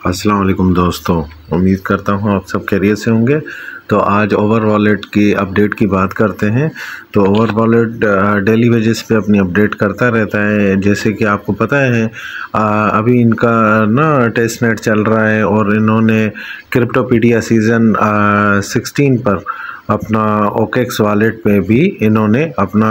अस्सलाम वालेकुम दोस्तों, उम्मीद करता हूँ आप सब खैरियत से होंगे। तो आज ओवर वॉलेट की अपडेट की बात करते हैं। तो ओवर वॉलेट डेली बेसिस पे अपनी अपडेट करता रहता है। जैसे कि आपको पता है अभी इनका ना टेस्ट नेट चल रहा है और इन्होंने क्रिप्टोपीडिया सीज़न 16 पर अपना ओकेक्स वॉलेट पे भी इन्होंने अपना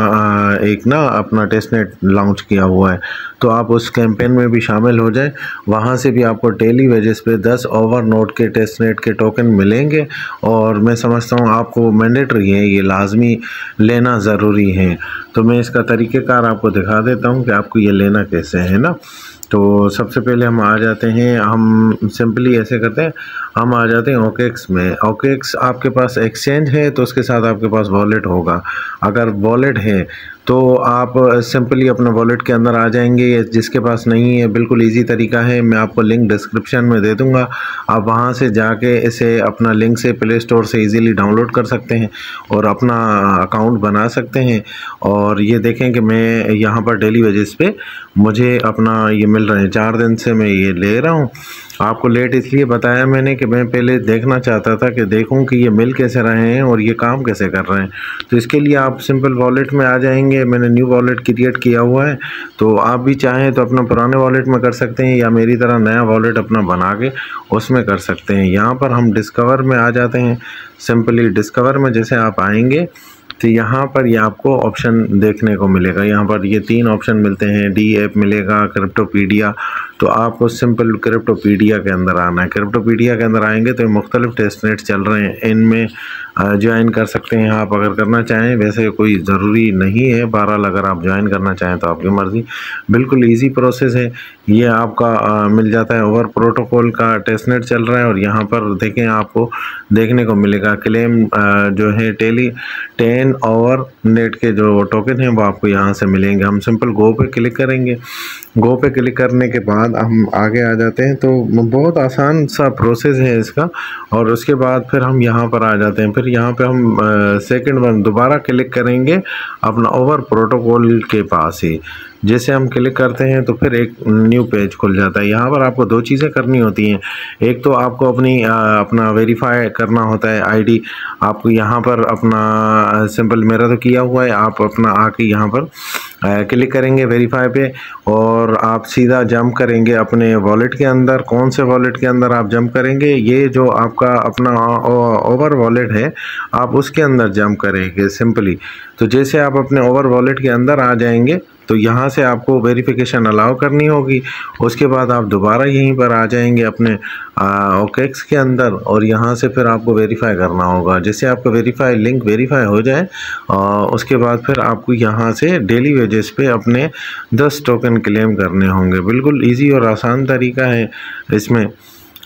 अपना टेस्ट नेट लॉन्च किया हुआ है। तो आप उस कैंपेन में भी शामिल हो जाएं। वहाँ से भी आपको डेली बेसिस पे 10 ओवर नोट के टेस्ट नेट के टोकन मिलेंगे और मैं समझता हूँ आपको मैंडेटरी है, ये लाजमी लेना ज़रूरी है। तो मैं इसका तरीक़ेकार आपको दिखा देता हूँ कि आपको ये लेना कैसे है ना। तो सबसे पहले हम आ जाते हैं, हम सिंपली ऐसे करते हैं, हम आ जाते हैं ओकेक्स में। ओकेक्स आपके पास एक्सचेंज है तो उसके साथ आपके पास वॉलेट होगा। अगर वॉलेट है तो आप सिंपली अपने वॉलेट के अंदर आ जाएंगे। जिसके पास नहीं है, बिल्कुल इजी तरीका है, मैं आपको लिंक डिस्क्रिप्शन में दे दूंगा। आप वहां से जाके इसे अपना लिंक से प्ले स्टोर से इजीली डाउनलोड कर सकते हैं और अपना अकाउंट बना सकते हैं। और ये देखें कि मैं यहाँ पर डेली बेसिस पे मुझे अपना ये मिल रहे हैं, 4 दिन से मैं ये ले रहा हूँ। आपको लेट इसलिए बताया मैंने कि मैं पहले देखना चाहता था कि देखूं कि ये मिल कैसे रहे हैं और ये काम कैसे कर रहे हैं। तो इसके लिए आप सिंपल वॉलेट में आ जाएंगे। मैंने न्यू वॉलेट क्रिएट किया हुआ है, तो आप भी चाहें तो अपना पुराने वॉलेट में कर सकते हैं या मेरी तरह नया वॉलेट अपना बना के उसमें कर सकते हैं। यहाँ पर हम डिस्कवर में आ जाते हैं। सिंपली डिस्कवर में जैसे आप आएंगे तो यहाँ पर ये आपको ऑप्शन देखने को मिलेगा। यहाँ पर ये 3 ऑप्शन मिलते हैं, डी ऐप मिलेगा, क्रिप्टोपीडिया। तो आपको सिंपल क्रिप्टोपीडिया के अंदर आना है। क्रिप्टोपीडिया के अंदर आएंगे तो मुख्तलिफ टेस्ट नेट चल रहे हैं, इनमें ज्वाइन कर सकते हैं आप अगर करना चाहें। वैसे कोई ज़रूरी नहीं है, बहरहाल अगर आप ज्वाइन करना चाहें तो आपकी मर्ज़ी। बिल्कुल ईजी प्रोसेस है। ये आपका मिल जाता है। ओवर प्रोटोकॉल का टेस्ट नेट चल रहा है और यहाँ पर देखें आपको देखने को मिलेगा क्लेम जो है 10 ओवर नेट के जो टोकन हैं वो आपको यहाँ से मिलेंगे। हम सिंपल गो पे क्लिक करेंगे। गो पे क्लिक करने के बाद हम आगे आ जाते हैं। तो बहुत आसान सा प्रोसेस है इसका। और उसके बाद फिर हम यहाँ पर आ जाते हैं। फिर यहाँ पे हम सेकंड वन दोबारा क्लिक करेंगे अपना ओवर प्रोटोकॉल के पास ही। जैसे हम क्लिक करते हैं तो फिर एक न्यू पेज खुल जाता है। यहाँ पर आपको 2 चीज़ें करनी होती हैं। एक तो आपको अपना वेरीफाई करना होता है आईडी। आपको यहाँ पर अपना सिंपल, मेरा तो किया हुआ है, आप अपना आके यहाँ पर क्लिक करेंगे वेरीफाई पे और आप सीधा जंप करेंगे अपने वॉलेट के अंदर। कौन से वॉलेट के अंदर आप जंप करेंगे? ये जो आपका अपना ओवर वॉलेट है आप उसके अंदर जंप करेंगे सिंपली। तो जैसे आप अपने ओवर वॉलेट के अंदर आ जाएंगे तो यहाँ से आपको वेरिफिकेशन अलाउ करनी होगी। उसके बाद आप दोबारा यहीं पर आ जाएंगे अपने ओकेक्स के अंदर और यहाँ से फिर आपको वेरीफाई करना होगा। जैसे आपका लिंक वेरीफाई हो जाए उसके बाद फिर आपको यहाँ से डेली वेजेस पे अपने 10 टोकन क्लेम करने होंगे। बिल्कुल इजी और आसान तरीका है इसमें।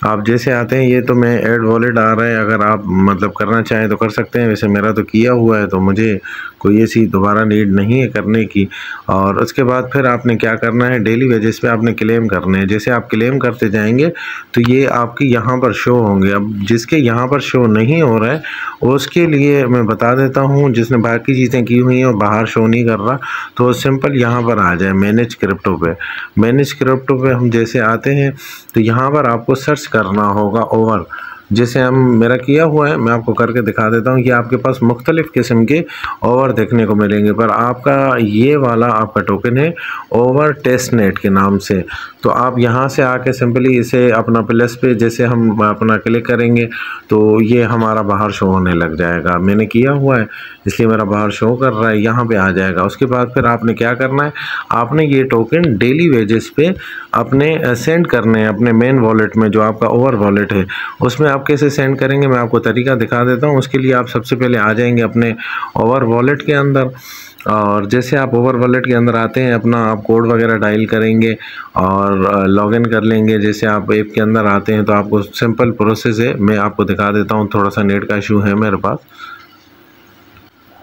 आप जैसे आते हैं, ये तो मैं ऐड वॉलेट आ रहा है, अगर आप मतलब करना चाहें तो कर सकते हैं। वैसे मेरा तो किया हुआ है तो मुझे कोई ऐसी दोबारा नीड नहीं है करने की। और उसके बाद फिर आपने क्या करना है, डेली वेजेस पे आपने क्लेम करने हैं। जैसे आप क्लेम करते जाएंगे तो ये आपके यहाँ पर शो होंगे। अब जिसके यहाँ पर शो नहीं हो रहा है उसके लिए मैं बता देता हूँ, जिसने बाकी चीज़ें की हुई हैं और बाहर शो नहीं कर रहा, तो सिंपल यहाँ पर आ जाए मैनेज क्रिप्टो पे। मैनेज क्रिप्टो पे हम जैसे आते हैं तो यहाँ पर आपको सर्च करना होगा ओवर। जैसे मेरा किया हुआ है, मैं आपको करके दिखा देता हूँ कि आपके पास मुख्तलिफ़ किस्म के ओवर देखने को मिलेंगे। पर आपका ये वाला आपका टोकन है ओवर टेस्ट नेट के नाम से। तो आप यहाँ से आके सिंपली इसे अपना प्लस पे जैसे हम अपना क्लिक करेंगे तो ये हमारा बाहर शो होने लग जाएगा। मैंने किया हुआ है इसलिए मेरा बाहर शो कर रहा है, यहाँ पे आ जाएगा। उसके बाद फिर आपने क्या करना है, आपने ये टोकन डेली वेजेस पे अपने सेंड करने हैं अपने मेन वॉलेट में, जो आपका ओवर वॉलेट है उसमें। आप कैसे सेंड करेंगे मैं आपको तरीका दिखा देता हूँ। उसके लिए आप सबसे पहले आ जाएंगे अपने ओवर वॉलेट के अंदर और जैसे आप ओवर वॉलेट के अंदर आते हैं अपना आप कोड वगैरह डायल करेंगे और लॉगिन कर लेंगे। जैसे आप ऐप के अंदर आते हैं तो आपको सिंपल प्रोसेस है, मैं आपको दिखा देता हूँ। थोड़ा सा नेट का इशू है मेरे पास।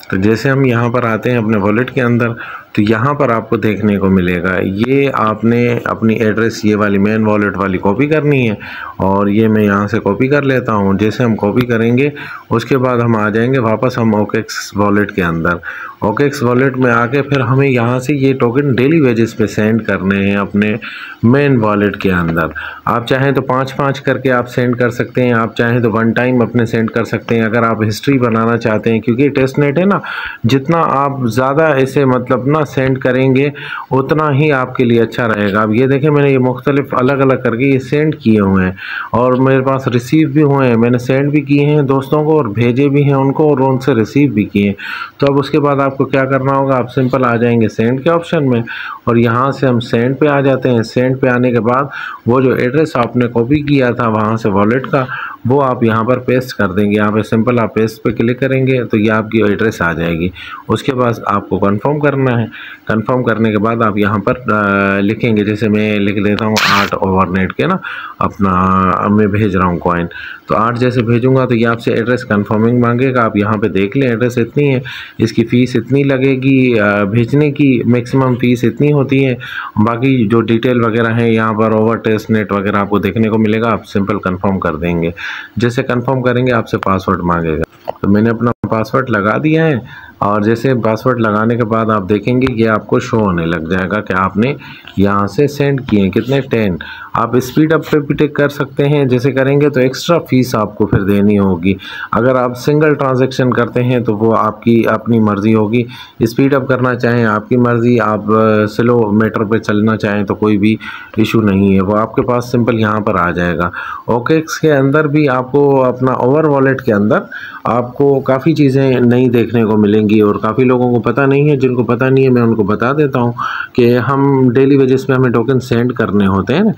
तो जैसे हम यहाँ पर आते हैं अपने वॉलेट के अंदर तो यहाँ पर आपको देखने को मिलेगा ये आपने अपनी एड्रेस ये वाली मेन वॉलेट वाली कॉपी करनी है, और ये मैं यहाँ से कॉपी कर लेता हूँ। जैसे हम कॉपी करेंगे उसके बाद हम आ जाएंगे वापस हम OKX वॉलेट के अंदर। OKX वॉलेट में आके फिर हमें यहाँ से ये टोकन डेली वेजेस पे सेंड करने हैं अपने मेन वॉलेट के अंदर। आप चाहें तो 5-5 करके आप सेंड कर सकते हैं, आप चाहें तो वन टाइम अपने सेंड कर सकते हैं। अगर आप हिस्ट्री बनाना चाहते हैं, क्योंकि टेस्ट नेट है ना, जितना आप ज़्यादा ऐसे मतलब ना सेंड करेंगे उतना ही आपके लिए अच्छा रहेगा। अब ये देखें मैंने ये मुख्तलिफ अलग अलग करके ये सेंड किए हुए हैं और मेरे पास रिसीव भी हुए हैं। मैंने सेंड भी किए हैं दोस्तों को और भेजे भी हैं उनको और उनसे रिसीव भी किए। तो अब उसके बाद आपको क्या करना होगा, आप सिंपल आ जाएंगे सेंड के ऑप्शन में और यहाँ से हम सेंड पे आ जाते हैं। सेंड पे आने के बाद वो जो एड्रेस आपने कॉपी किया था वहाँ से वॉलेट का, वो आप यहाँ पर पेस्ट कर देंगे। यहाँ पे सिंपल आप पेस्ट पे क्लिक करेंगे तो ये आपकी एड्रेस आ जाएगी। उसके बाद आपको कंफर्म करना है। कंफर्म करने के बाद आप यहाँ पर लिखेंगे, जैसे मैं लिख देता हूँ 8 ओवरनेट के ना अपना मैं भेज रहा हूँ कॉइन, तो 8 जैसे भेजूँगा तो ये आपसे एड्रेस कंफर्मिंग मांगेगा। आप यहाँ पे देख लें एड्रेस इतनी है, इसकी फ़ीस इतनी लगेगी, भेजने की मैक्सिमम फ़ीस इतनी होती है। बाकी जो डिटेल वगैरह है यहाँ पर ओवर टेस्ट नेट वगैरह आपको देखने को मिलेगा। आप सिंपल कंफर्म कर देंगे। जैसे कंफर्म करेंगे आपसे पासवर्ड मांगेगा, तो मैंने अपना पासवर्ड लगा दिया है और जैसे पासवर्ड लगाने के बाद आप देखेंगे ये आपको शो होने लग जाएगा कि आपने यहाँ से सेंड किए कितने 10। आप स्पीड अप पे भी टिक कर सकते हैं, जैसे करेंगे तो एक्स्ट्रा फीस आपको फिर देनी होगी। अगर आप सिंगल ट्रांजैक्शन करते हैं तो वो आपकी अपनी मर्ज़ी होगी, स्पीड अप करना चाहें आपकी मर्ज़ी, आप स्लो मीटर पे चलना चाहें तो कोई भी इशू नहीं है, वो आपके पास सिंपल यहाँ पर आ जाएगा। OKX के अंदर भी आपको अपना ओवर वॉलेट के अंदर आपको काफ़ी चीज़ें नई देखने को मिलेंगी और काफ़ी लोगों को पता नहीं है। जिनको पता नहीं है मैं उनको बता देता हूँ कि हम डेली बेसिस पे हमें टोकन सेंड करने होते हैं,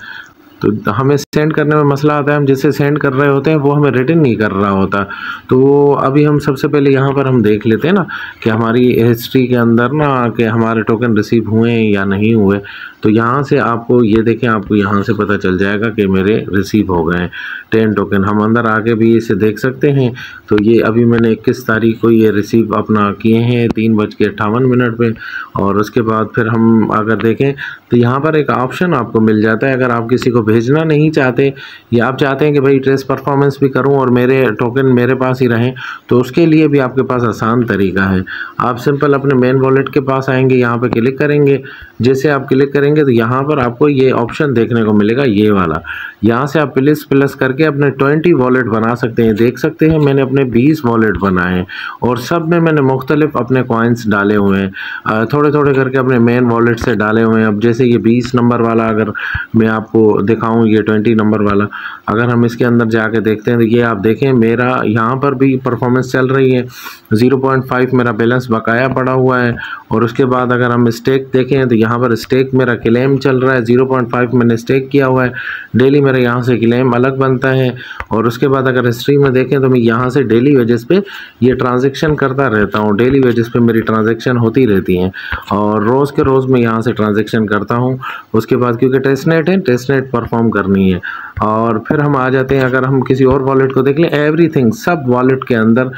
तो हमें सेंड करने में मसला आता है। हम जिससे सेंड कर रहे होते हैं वो हमें रिटर्न नहीं कर रहा होता। तो अभी हम सबसे पहले यहाँ पर हम देख लेते हैं ना कि हमारी हिस्ट्री के अंदर ना कि हमारे टोकन रिसीव हुए हैं या नहीं हुए। तो यहाँ से आपको ये देखें, आपको यहाँ से पता चल जाएगा कि मेरे रिसीव हो गए हैं 10 टोकन। हम अंदर आके भी इसे देख सकते हैं। तो ये अभी मैंने 21 तारीख को ये रिसीव अपना किए हैं 3:58 पे। और उसके बाद फिर हम अगर देखें तो यहाँ पर एक ऑप्शन आपको मिल जाता है, अगर आप किसी को भेजना नहीं चाहते या आप चाहते हैं कि भाई ट्रेस परफॉर्मेंस भी करूं और मेरे टोकन मेरे पास ही रहें, तो उसके लिए भी आपके पास आसान तरीका है। आप सिंपल अपने मेन वॉलेट के पास आएंगे, यहाँ पे क्लिक करेंगे। जैसे आप क्लिक करेंगे तो यहाँ पर आपको ये ऑप्शन देखने को मिलेगा, ये वाला। यहाँ से आप प्लस करके अपने 20 वॉलेट बना सकते हैं। देख सकते हैं मैंने अपने 20 वॉलेट बनाए हैं और सब में मैंने मुख्तलिफ अपने कॉइन्स डाले हुए हैं, थोड़े थोड़े करके अपने मेन वॉलेट से डाले हुए हैं। अब जैसे ये 20 नंबर वाला अगर मैं आपको दिखाऊं, ये 20 नंबर वाला अगर हम इसके अंदर जाके देखते हैं तो ये आप देखें मेरा यहाँ पर भी परफॉर्मेंस चल रही है। 0.5 मेरा बैलेंस बकाया पड़ा हुआ है। और उसके बाद अगर हम स्टेक देखें तो यहाँ पर स्टेक मेरा क्लेम चल रहा है, 0.5 मैंने स्टेक किया हुआ है। डेली मेरा यहाँ से क्लेम अलग बनता है। और उसके बाद अगर हिस्ट्री में देखें तो मैं यहाँ से डेली वेजेस पे ये ट्रांजेक्शन करता रहता हूँ। डेली वेजेस पे मेरी ट्रांजेक्शन होती रहती हैं और रोज़ के रोज़ मैं यहाँ से ट्रांजेक्शन करता हूँ। उसके बाद क्योंकि टेस्टनेट है, टेस्टनेट परफॉर्म करनी है। और फिर हम आ जाते हैं, अगर हम किसी और वॉलेट को देख लें, एवरीथिंग सब वॉलेट के अंदर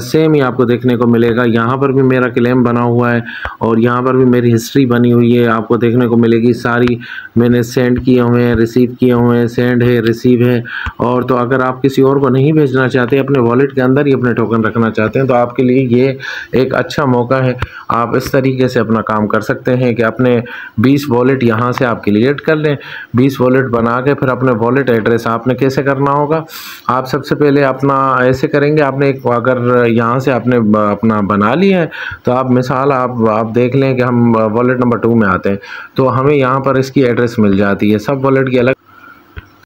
सेम ही आपको देखने को मिलेगा। यहाँ पर भी मेरा क्लेम बना हुआ है और यहाँ पर भी मेरी हिस्ट्री बनी हुई है, आपको देखने को मिलेगी सारी। मैंने सेंड किए हुए हैं, रिसीव किए हुए हैं, सेंड है, रिसीव है। और तो अगर आप किसी और को नहीं भेजना चाहते, अपने वॉलेट के अंदर ही अपने टोकन रखना चाहते हैं, तो आपके लिए ये एक अच्छा मौका है। आप इस तरीके से अपना काम कर सकते हैं कि अपने 20 वॉलेट यहाँ से आप क्रिएट कर लें। 20 वॉलेट बना के फिर अपने वॉलेट एड्रेस आपने कैसे करना होगा, आप सबसे पहले अपना ऐसे करेंगे। आपने एक अगर यहाँ से आपने अपना बना लिया है तो आप मिसाल आप देख लें कि हम वॉलेट नंबर 2 में आते हैं तो हमें यहाँ पर इसकी एड्रेस मिल जाती है, सब वॉलेट की अलग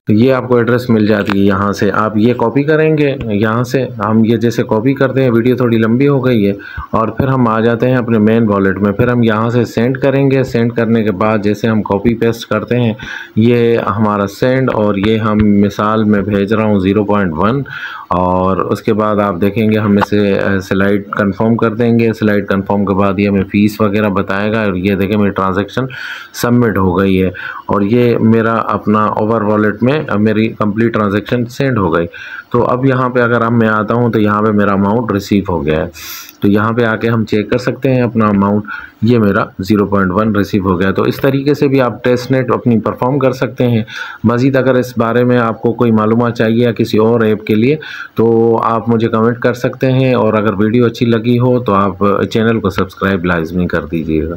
ये आपको एड्रेस मिल जाती है। यहाँ से आप ये कॉपी करेंगे, यहाँ से हम ये जैसे कॉपी करते हैं, वीडियो थोड़ी लंबी हो गई है। और फिर हम आ जाते हैं अपने मेन वॉलेट में, फिर हम यहाँ से सेंड करेंगे। सेंड करने के बाद जैसे हम कॉपी पेस्ट करते हैं, ये हमारा सेंड और ये हम मिसाल में भेज रहा हूँ 0.1। और उसके बाद आप देखेंगे हम इसे स्लाइड कंफर्म कर देंगे। स्लाइड कंफर्म के बाद ये हमें फ़ीस वगैरह बताएगा और ये देखें मेरी ट्रांजैक्शन सबमिट हो गई है और ये मेरा अपना ओवर वॉलेट में मेरी कंप्लीट ट्रांजैक्शन सेंड हो गई। तो अब यहाँ पे अगर अब मैं आता हूँ तो यहाँ पे मेरा अमाउंट रिसीव हो गया है। तो यहाँ पे आके हम चेक कर सकते हैं अपना अमाउंट। ये मेरा 0.1 रिसीव हो गया। तो इस तरीके से भी आप टेस्टनेट अपनी परफॉर्म कर सकते हैं। मज़ीद अगर इस बारे में आपको कोई मालूमात चाहिए या किसी और ऐप के लिए तो आप मुझे कमेंट कर सकते हैं, और अगर वीडियो अच्छी लगी हो तो आप चैनल को सब्सक्राइब लाजमी कर दीजिएगा।